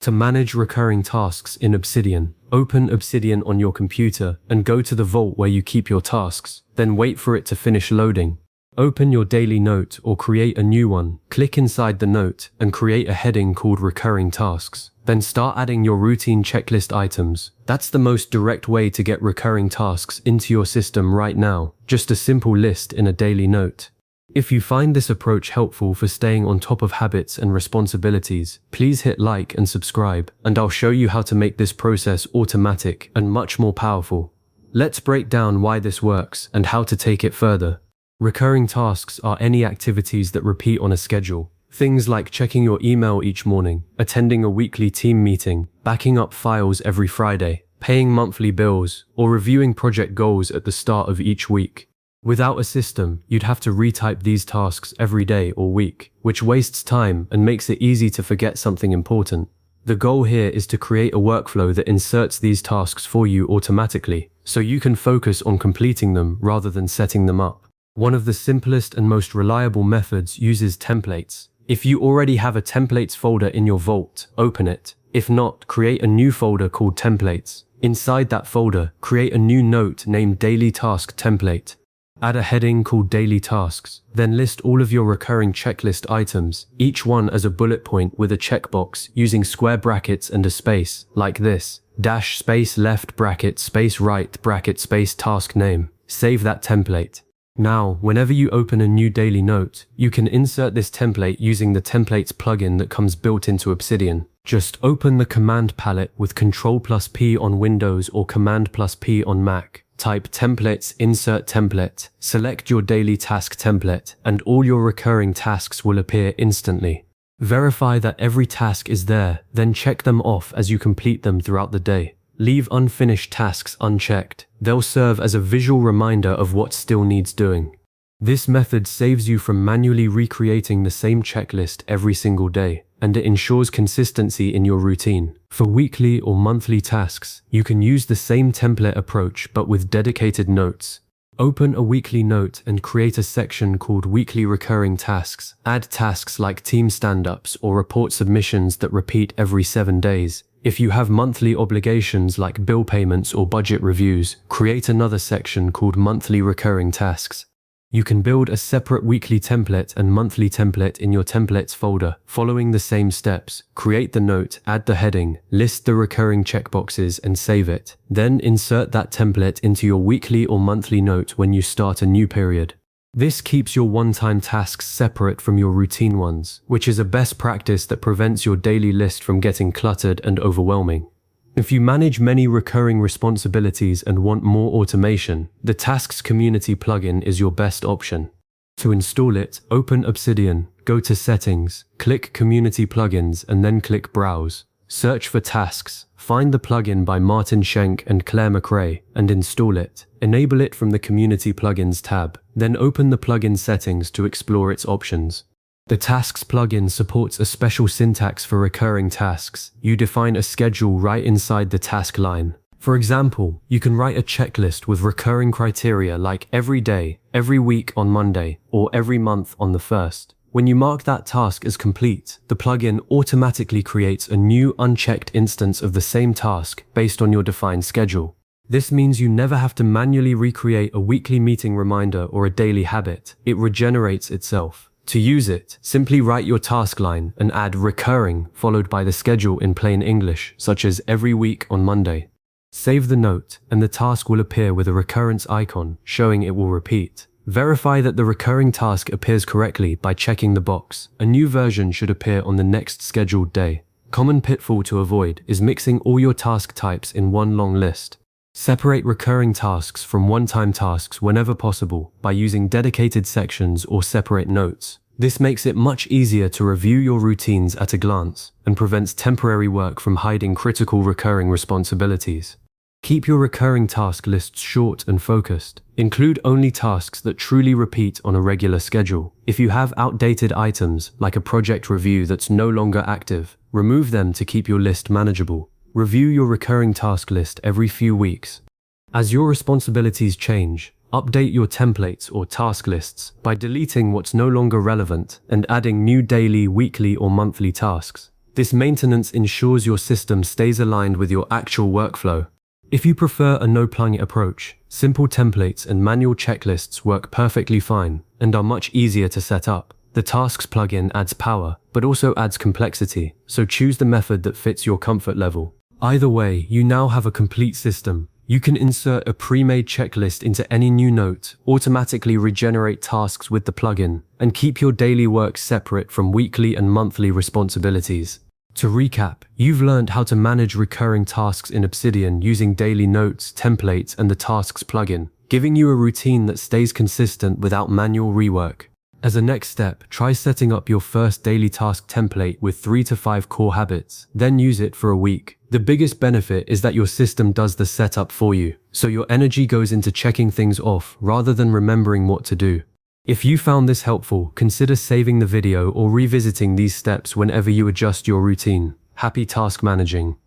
To manage recurring tasks in Obsidian, open Obsidian on your computer and go to the vault where you keep your tasks, then wait for it to finish loading. Open your daily note or create a new one, click inside the note and create a heading called Recurring Tasks. Then start adding your routine checklist items. That's the most direct way to get recurring tasks into your system right now, just a simple list in a daily note. If you find this approach helpful for staying on top of habits and responsibilities, please hit like and subscribe, and I'll show you how to make this process automatic and much more powerful. Let's break down why this works and how to take it further. Recurring tasks are any activities that repeat on a schedule. Things like checking your email each morning, attending a weekly team meeting, backing up files every Friday, paying monthly bills, or reviewing project goals at the start of each week. Without a system, you'd have to retype these tasks every day or week, which wastes time and makes it easy to forget something important. The goal here is to create a workflow that inserts these tasks for you automatically, so you can focus on completing them rather than setting them up. One of the simplest and most reliable methods uses templates. If you already have a templates folder in your vault, open it. If not, create a new folder called templates. Inside that folder, create a new note named Daily Task Template. Add a heading called Daily Tasks, then list all of your recurring checklist items, each one as a bullet point with a checkbox using square brackets and a space, like this: dash space left bracket space right bracket space task name. Save that template. Now, whenever you open a new daily note, you can insert this template using the Templates plugin that comes built into Obsidian. Just open the command palette with Ctrl+P on Windows or Command+P on Mac. Type Templates, Insert Template, select your daily task template, and all your recurring tasks will appear instantly. Verify that every task is there, then check them off as you complete them throughout the day. Leave unfinished tasks unchecked. They'll serve as a visual reminder of what still needs doing. This method saves you from manually recreating the same checklist every single day, and it ensures consistency in your routine. For weekly or monthly tasks, you can use the same template approach but with dedicated notes. Open a weekly note and create a section called Weekly Recurring Tasks. Add tasks like team stand-ups or report submissions that repeat every 7 days. If you have monthly obligations like bill payments or budget reviews, create another section called Monthly Recurring Tasks. You can build a separate weekly template and monthly template in your templates folder, following the same steps. Create the note, add the heading, list the recurring checkboxes and save it. Then insert that template into your weekly or monthly note when you start a new period. This keeps your one-time tasks separate from your routine ones, which is a best practice that prevents your daily list from getting cluttered and overwhelming. If you manage many recurring responsibilities and want more automation, the Tasks Community plugin is your best option. To install it, open Obsidian, go to Settings, click Community Plugins and then click Browse. Search for Tasks, find the plugin by Martin Schenk and Claire McRae, and install it. Enable it from the Community Plugins tab, then open the plugin settings to explore its options. The Tasks plugin supports a special syntax for recurring tasks. You define a schedule right inside the task line. For example, you can write a checklist with recurring criteria like every day, every week on Monday, or every month on the 1st. When you mark that task as complete, the plugin automatically creates a new unchecked instance of the same task based on your defined schedule. This means you never have to manually recreate a weekly meeting reminder or a daily habit. It regenerates itself. To use it, simply write your task line and add recurring followed by the schedule in plain English, such as every week on Monday. Save the note, and the task will appear with a recurrence icon, showing it will repeat. Verify that the recurring task appears correctly by checking the box. A new version should appear on the next scheduled day. Common pitfall to avoid is mixing all your task types in one long list. Separate recurring tasks from one-time tasks whenever possible by using dedicated sections or separate notes. This makes it much easier to review your routines at a glance and prevents temporary work from hiding critical recurring responsibilities. Keep your recurring task lists short and focused. Include only tasks that truly repeat on a regular schedule. If you have outdated items, like a project review that's no longer active, remove them to keep your list manageable. Review your recurring task list every few weeks. As your responsibilities change, update your templates or task lists by deleting what's no longer relevant and adding new daily, weekly, or monthly tasks. This maintenance ensures your system stays aligned with your actual workflow. If you prefer a no-plugin approach, simple templates and manual checklists work perfectly fine and are much easier to set up. The Tasks plugin adds power, but also adds complexity, so choose the method that fits your comfort level. Either way, you now have a complete system. You can insert a pre-made checklist into any new note, automatically regenerate tasks with the plugin, and keep your daily work separate from weekly and monthly responsibilities. To recap, you've learned how to manage recurring tasks in Obsidian using daily notes, templates, and the Tasks plugin, giving you a routine that stays consistent without manual rework. As a next step, try setting up your first daily task template with 3 to 5 core habits, then use it for a week. The biggest benefit is that your system does the setup for you, so your energy goes into checking things off rather than remembering what to do. If you found this helpful, consider saving the video or revisiting these steps whenever you adjust your routine. Happy task managing!